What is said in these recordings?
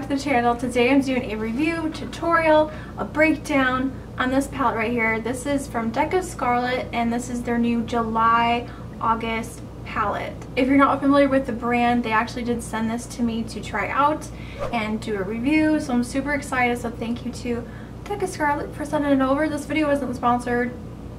to the channel. Today I'm doing a review, tutorial, a breakdown on this palette right here. This is from Deca Scarlet and this is their new July-August palette. If you're not familiar with the brand, they actually did send this to me to try out and do a review, so I'm super excited. So thank you to Deca Scarlet for sending it over. This video wasn't sponsored,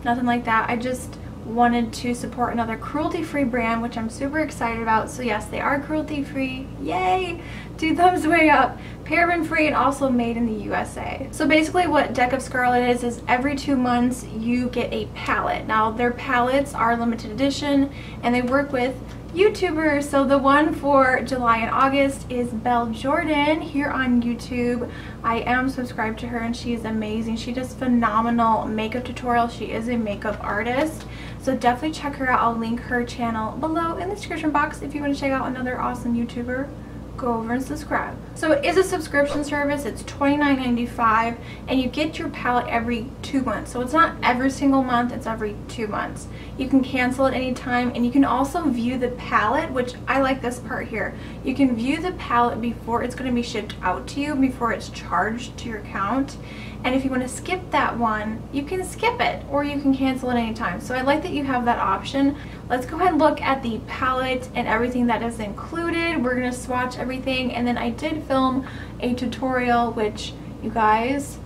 nothing like that. I just wanted to support another cruelty-free brand, which I'm super excited about. So yes, they are cruelty-free. Yay! 2 thumbs way up. Paraben-free and also made in the USA. So basically what Deca Scarlet is every 2 months you get a palette. Now their palettes are limited edition and they work with YouTubers. So the one for July and August is Belle Jordan here on YouTube. I am subscribed to her and she is amazing. She does phenomenal makeup tutorials. She is a makeup artist. So definitely check her out. I'll link her channel below in the description box if you want to check out another awesome YouTuber. Go over and subscribe. So it is a subscription service. It's $29.95 and you get your palette every 2 months. So it's not every single month, it's every 2 months. You can cancel at any time and you can also view the palette, which I like this part here. You can view the palette before it's going to be shipped out to you, before it's charged to your account. And if you want to skip that one, you can skip it or you can cancel at any time. So I like that you have that option. Let's go ahead and look at the palette and everything that is included. We're going to swatch everything, and then I did film a tutorial, which you guys,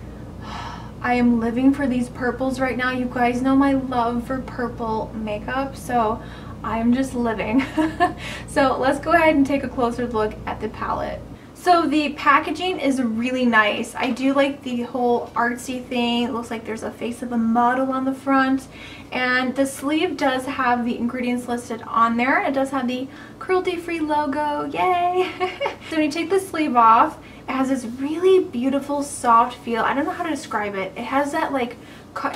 I am living for these purples right now. You guys know my love for purple makeup, so I am just living. So let's go ahead and take a closer look at the palette. So the packaging is really nice. I do like the whole artsy thing. It looks like there's a face of a model on the front. And the sleeve does have the ingredients listed on there. It does have the cruelty-free logo. Yay! So when you take the sleeve off, it has this really beautiful soft feel. I don't know how to describe it. It has that like,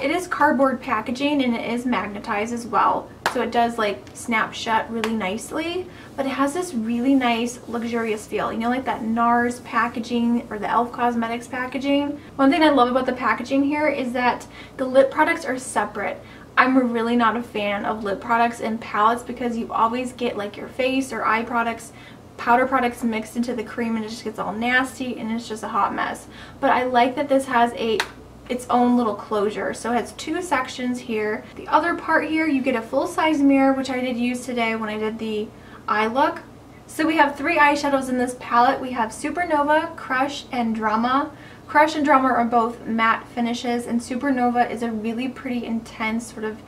it is cardboard packaging and it is magnetized as well. So it does like snap shut really nicely, but it has this really nice luxurious feel. You know, like that NARS packaging or the e.l.f. Cosmetics packaging. One thing I love about the packaging here is that the lip products are separate. I'm really not a fan of lip products and palettes because you always get like your face or eye products, powder products mixed into the cream and it just gets all nasty and it's just a hot mess. But I like that this has its own little closure. So it has 2 sections here. The other part here, you get a full-size mirror, which I did use today when I did the eye look. So we have 3 eyeshadows in this palette. We have Supernova, Crush, and Drama. Crush and Drama are both matte finishes, and Supernova is a really pretty intense, sort of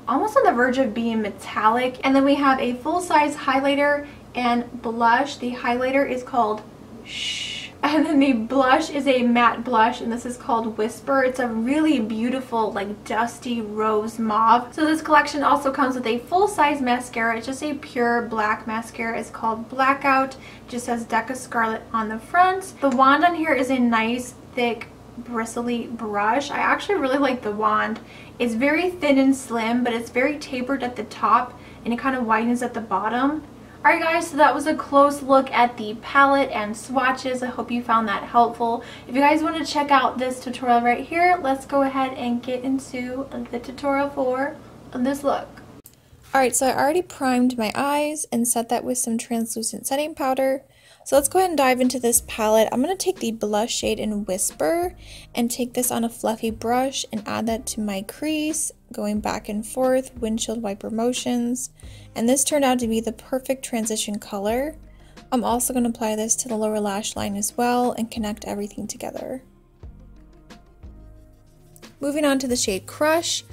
almost on the verge of being metallic. And then we have a full-size highlighter and blush. The highlighter is called Shh. And then the blush is a matte blush, and this is called Whisper. It's a really beautiful, like dusty rose mauve. So this collection also comes with a full-size mascara. It's just a pure black mascara. It's called Blackout. It just says Deca Scarlet on the front. The wand on here is a nice, thick, bristly brush. I actually really like the wand. It's very thin and slim, but it's very tapered at the top, and it kind of widens at the bottom. Alright guys, so that was a close look at the palette and swatches. I hope you found that helpful. If you guys want to check out this tutorial right here, let's go ahead and get into the tutorial for this look. Alright, so I already primed my eyes and set that with some translucent setting powder. So let's go ahead and dive into this palette. I'm going to take the blush shade in Whisper and take this on a fluffy brush and add that to my crease, going back and forth, windshield wiper motions. And this turned out to be the perfect transition color. I'm also going to apply this to the lower lash line as well and connect everything together. Moving on to the shade Crush,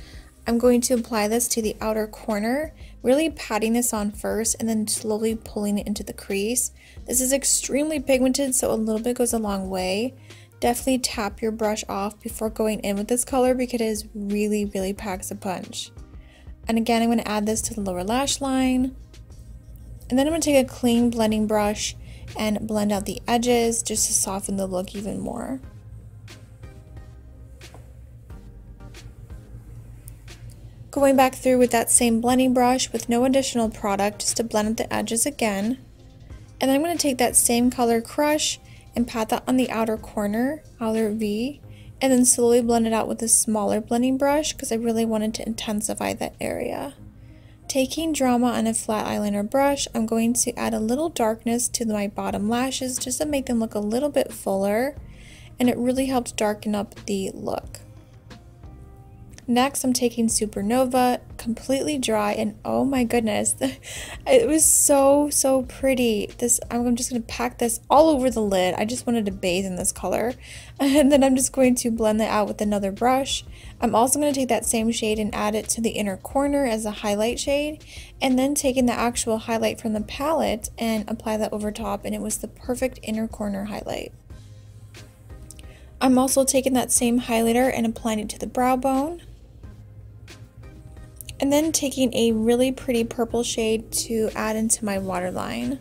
I'm going to apply this to the outer corner, really patting this on first and then slowly pulling it into the crease. This is extremely pigmented, so a little bit goes a long way. Definitely tap your brush off before going in with this color because it is really packs a punch. And again, I'm going to add this to the lower lash line. And then I'm going to take a clean blending brush and blend out the edges just to soften the look even more. Going back through with that same blending brush with no additional product just to blend out the edges again. And then I'm going to take that same color Crush and pat that on the outer corner, outer V, and then slowly blend it out with a smaller blending brush because I really wanted to intensify that area. Taking Drama on a flat eyeliner brush, I'm going to add a little darkness to my bottom lashes just to make them look a little bit fuller, and it really helps darken up the look. Next, I'm taking Supernova, completely dry, and oh my goodness, it was so pretty. I'm just going to pack this all over the lid. I just wanted to bathe in this color. And then I'm just going to blend that out with another brush. I'm also going to take that same shade and add it to the inner corner as a highlight shade, and then taking the actual highlight from the palette and apply that over top, and it was the perfect inner corner highlight. I'm also taking that same highlighter and applying it to the brow bone. And then taking a really pretty purple shade to add into my waterline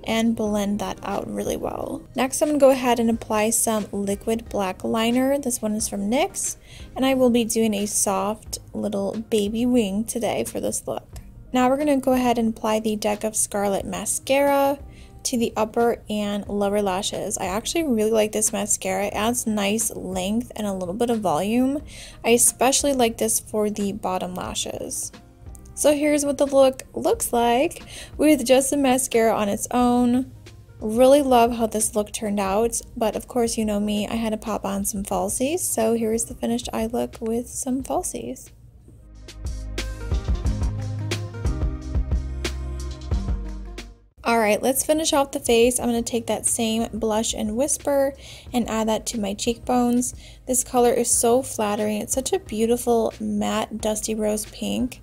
and blend that out really well. Next, I'm going to go ahead and apply some liquid black liner. This one is from NYX, and I will be doing a soft little baby wing today for this look. Now we're going to go ahead and apply the Deck of Scarlet mascara to the upper and lower lashes. I actually really like this mascara. It adds nice length and a little bit of volume. I especially like this for the bottom lashes. So here's what the look looks like with just the mascara on its own. Really love how this look turned out, but of course you know me, I had to pop on some falsies, so here's the finished eye look with some falsies. Alright, let's finish off the face. I'm going to take that same blush and Whisper and add that to my cheekbones. This color is so flattering. It's such a beautiful matte dusty rose pink.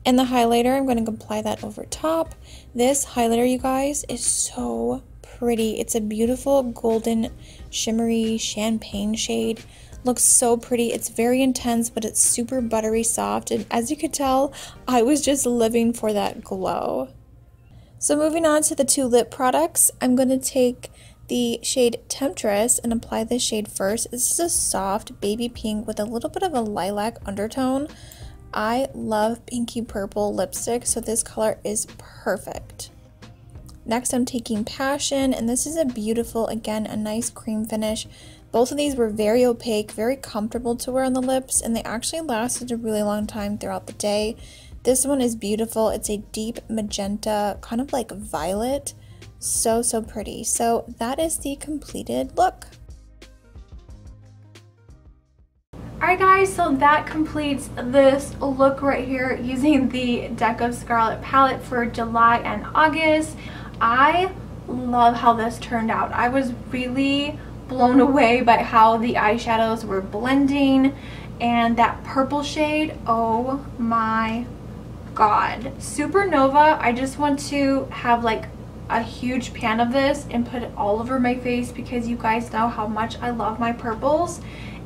And the highlighter, I'm going to apply that over top. This highlighter, you guys, is so pretty. It's a beautiful golden shimmery champagne shade. Looks so pretty. It's very intense, but it's super buttery soft. And as you could tell, I was just living for that glow. So moving on to the two lip products, I'm going to take the shade Temptress and apply this shade first. This is a soft baby pink with a little bit of a lilac undertone. I love pinky purple lipstick, so this color is perfect. Next, I'm taking Passion, and this is a beautiful, again, a nice cream finish. Both of these were very opaque, very comfortable to wear on the lips, and they actually lasted a really long time throughout the day. This one is beautiful. It's a deep magenta, kind of like violet. So pretty. So that is the completed look. Alright guys, so that completes this look right here using the Deck of Scarlet palette for July and August. I love how this turned out. I was really blown away by how the eyeshadows were blending, and that purple shade, oh my god. Supernova, I just want to have like a huge pan of this and put it all over my face because you guys know how much I love my purples.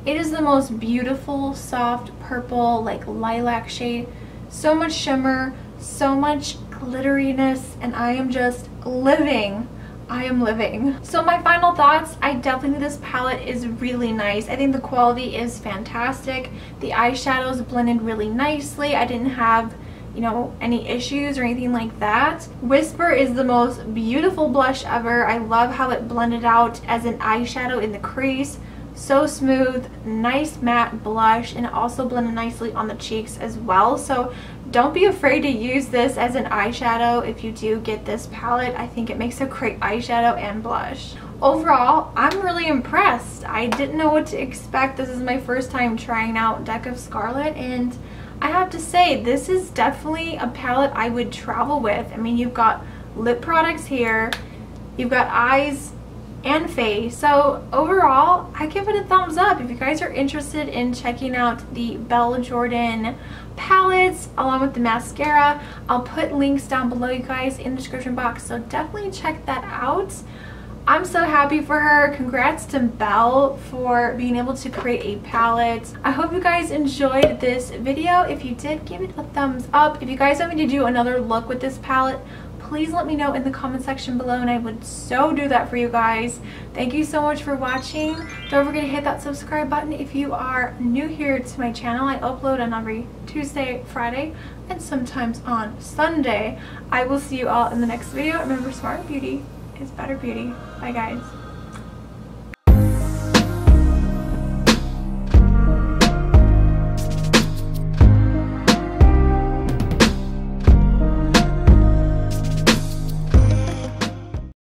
It is the most beautiful soft purple, like lilac shade. So much shimmer, so much glitteriness, and I am just living. I am living. So my final thoughts, I definitely think this palette is really nice. I think the quality is fantastic. The eyeshadows blended really nicely. I didn't have, you know, any issues or anything like that. Whisper is the most beautiful blush ever. I love how it blended out as an eyeshadow in the crease. So smooth, nice matte blush, and it also blended nicely on the cheeks as well. So don't be afraid to use this as an eyeshadow if you do get this palette. I think it makes a great eyeshadow and blush. Overall, I'm really impressed. I didn't know what to expect. This is my first time trying out Deck of Scarlet, and I have to say, this is definitely a palette I would travel with. I mean, you've got lip products here, you've got eyes and face. So overall, I give it a thumbs up. If you guys are interested in checking out the Belle Jordan palettes along with the mascara, I'll put links down below, you guys, in the description box, so definitely check that out. I'm so happy for her. Congrats to Belle for being able to create a palette. I hope you guys enjoyed this video. If you did, give it a thumbs up. If you guys want me to do another look with this palette, please let me know in the comment section below, and I would so do that for you guys. Thank you so much for watching. Don't forget to hit that subscribe button if you are new here to my channel. I upload on every Tuesday, Friday, and sometimes on Sunday. I will see you all in the next video. Remember, smart beauty is better beauty. Bye guys.